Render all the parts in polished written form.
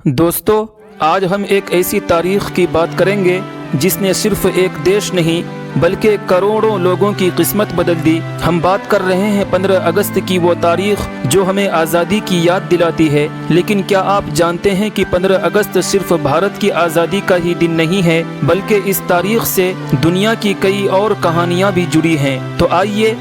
दोस्तों, आज हम एक ऐसी तारीख की बात करेंगे जिसने सिर्फ एक देश नहीं बल्कि करोड़ों लोगों की किस्मत बदल दी। हम बात कर रहे हैं 15 अगस्त की, वो तारीख जो हमें आज़ादी की याद दिलाती है। लेकिन क्या आप जानते हैं कि 15 अगस्त सिर्फ भारत की आज़ादी का ही दिन नहीं है, बल्कि इस तारीख से दुनिया की कई और कहानियाँ भी जुड़ी हैं। तो आइए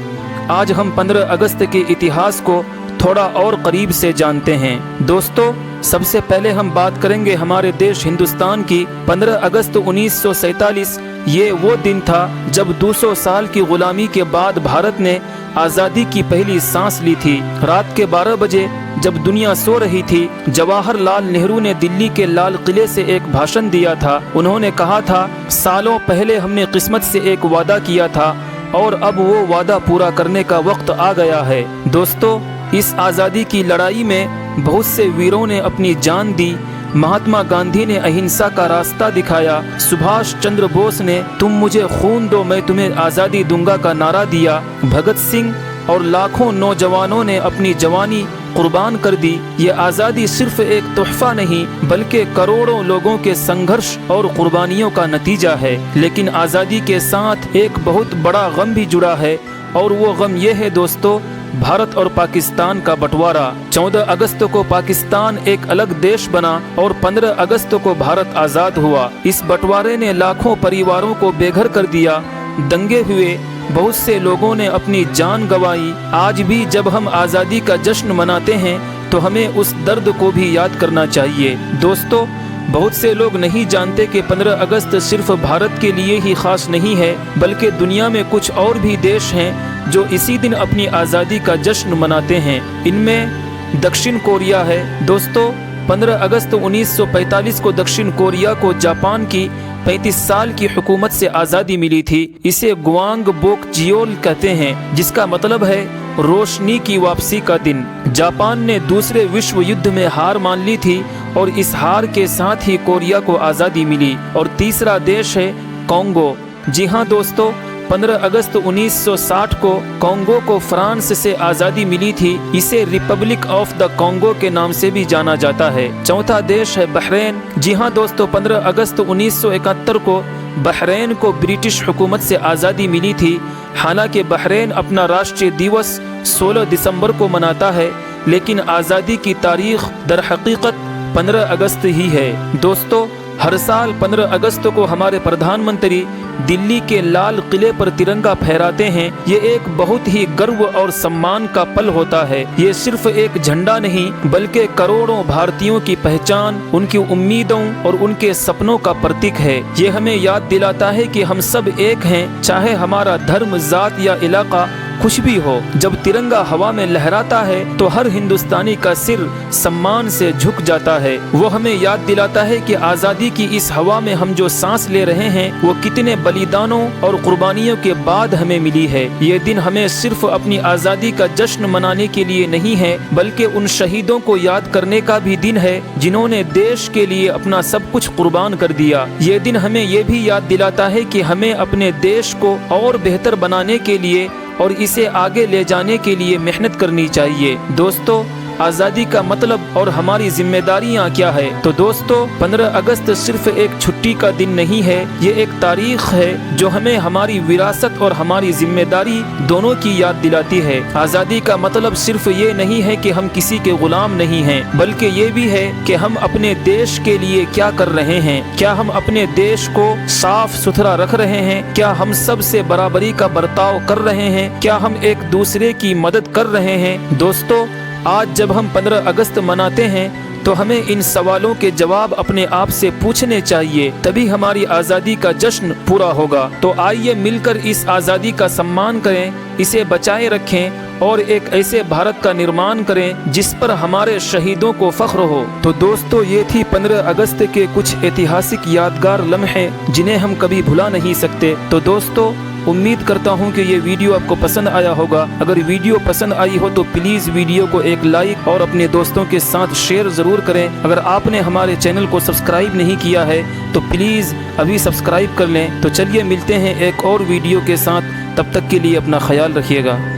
आज हम 15 अगस्त के इतिहास को थोड़ा और करीब से जानते हैं। दोस्तों, सबसे पहले हम बात करेंगे हमारे देश हिंदुस्तान की। 15 अगस्त 1947 ये वो दिन था जब 200 साल की गुलामी के बाद भारत ने आज़ादी की पहली सांस ली थी। रात के 12 बजे जब दुनिया सो रही थी, जवाहरलाल नेहरू ने दिल्ली के लाल किले से एक भाषण दिया था। उन्होंने कहा था, सालों पहले हमने किस्मत से एक वादा किया था और अब वो वादा पूरा करने का वक्त आ गया है। दोस्तों, इस आज़ादी की लड़ाई में बहुत से वीरों ने अपनी जान दी। महात्मा गांधी ने अहिंसा का रास्ता दिखाया। सुभाष चंद्र बोस ने तुम मुझे खून दो मैं तुम्हें आज़ादी दूंगा का नारा दिया। भगत सिंह और लाखों नौजवानों ने अपनी जवानी कुर्बान कर दी। ये आज़ादी सिर्फ एक तोहफा नहीं बल्कि करोड़ों लोगों के संघर्ष और कुर्बानियों का नतीजा है। लेकिन आज़ादी के साथ एक बहुत बड़ा गम भी जुड़ा है, और वो गम ये है दोस्तों, भारत और पाकिस्तान का बंटवारा। 14 अगस्त को पाकिस्तान एक अलग देश बना और 15 अगस्त को भारत आज़ाद हुआ। इस बंटवारे ने लाखों परिवारों को बेघर कर दिया। दंगे हुए, बहुत से लोगों ने अपनी जान गंवाई। आज भी जब हम आज़ादी का जश्न मनाते हैं तो हमें उस दर्द को भी याद करना चाहिए। दोस्तों, बहुत से लोग नहीं जानते कि 15 अगस्त सिर्फ भारत के लिए ही खास नहीं है, बल्कि दुनिया में कुछ और भी देश हैं जो इसी दिन अपनी आज़ादी का जश्न मनाते हैं। इनमें दक्षिण कोरिया है। दोस्तों, 15 अगस्त 1945 को दक्षिण कोरिया को जापान की 35 साल की हुकूमत से आज़ादी मिली थी। इसे ग्वांगबोकजियोल कहते हैं, जिसका मतलब है रोशनी की वापसी का दिन। जापान ने दूसरे विश्व युद्ध में हार मान ली थी और इस हार के साथ ही कोरिया को आज़ादी मिली। और तीसरा देश है कांगो। जी हाँ दोस्तों, 15 अगस्त 1960 को कांगो को फ्रांस से आज़ादी मिली थी। इसे रिपब्लिक ऑफ द कांगो के नाम से भी जाना जाता है। चौथा देश है बहरीन। जी हाँ दोस्तों, 15 अगस्त 1971 को बहरीन को ब्रिटिश हुकूमत से आज़ादी मिली थी। हालांकि बहरीन अपना राष्ट्रीय दिवस 16 दिसंबर को मनाता है, लेकिन आज़ादी की तारीख दर हकीकत 15 अगस्त ही है। दोस्तों, हर साल 15 अगस्त को हमारे प्रधानमंत्री दिल्ली के लाल किले पर तिरंगा फहराते हैं। ये एक बहुत ही गर्व और सम्मान का पल होता है। ये सिर्फ एक झंडा नहीं बल्कि करोड़ों भारतीयों की पहचान, उनकी उम्मीदों और उनके सपनों का प्रतीक है। ये हमें याद दिलाता है कि हम सब एक हैं, चाहे हमारा धर्म, जात या इलाका कुछ भी हो। जब तिरंगा हवा में लहराता है तो हर हिंदुस्तानी का सिर सम्मान से झुक जाता है। वो हमें याद दिलाता है कि आज़ादी की इस हवा में हम जो सांस ले रहे हैं वो कितने बलिदानों और कुर्बानियों के बाद हमें मिली है। ये दिन हमें सिर्फ अपनी आज़ादी का जश्न मनाने के लिए नहीं है, बल्कि उन शहीदों को याद करने का भी दिन है जिन्होंने देश के लिए अपना सब कुछ कुर्बान कर दिया। ये दिन हमें ये भी याद दिलाता है कि हमें अपने देश को और बेहतर बनाने के लिए और इसे आगे ले जाने के लिए मेहनत करनी चाहिए। दोस्तों, आज़ादी का मतलब और हमारी जिम्मेदारियां क्या है? तो दोस्तों, 15 अगस्त सिर्फ एक छुट्टी का दिन नहीं है, ये एक तारीख है जो हमें हमारी विरासत और हमारी जिम्मेदारी दोनों की याद दिलाती है। आज़ादी का मतलब सिर्फ ये नहीं है कि हम किसी के गुलाम नहीं हैं, बल्कि ये भी है कि हम अपने देश के लिए क्या कर रहे हैं। क्या हम अपने देश को साफ सुथरा रख रहे हैं? क्या हम सब से बराबरी का बर्ताव कर रहे हैं? क्या हम एक दूसरे की मदद कर रहे हैं? दोस्तों, आज जब हम 15 अगस्त मनाते हैं तो हमें इन सवालों के जवाब अपने आप से पूछने चाहिए, तभी हमारी आज़ादी का जश्न पूरा होगा। तो आइए मिलकर इस आज़ादी का सम्मान करें, इसे बचाए रखें और एक ऐसे भारत का निर्माण करें जिस पर हमारे शहीदों को फख्र हो। तो दोस्तों, ये थी 15 अगस्त के कुछ ऐतिहासिक यादगार लम्हे जिन्हें हम कभी भुला नहीं सकते। तो दोस्तों, उम्मीद करता हूँ कि ये वीडियो आपको पसंद आया होगा। अगर वीडियो पसंद आई हो तो प्लीज़ वीडियो को एक लाइक और अपने दोस्तों के साथ शेयर ज़रूर करें। अगर आपने हमारे चैनल को सब्सक्राइब नहीं किया है तो प्लीज़ अभी सब्सक्राइब कर लें। तो चलिए मिलते हैं एक और वीडियो के साथ, तब तक के लिए अपना ख्याल रखिएगा।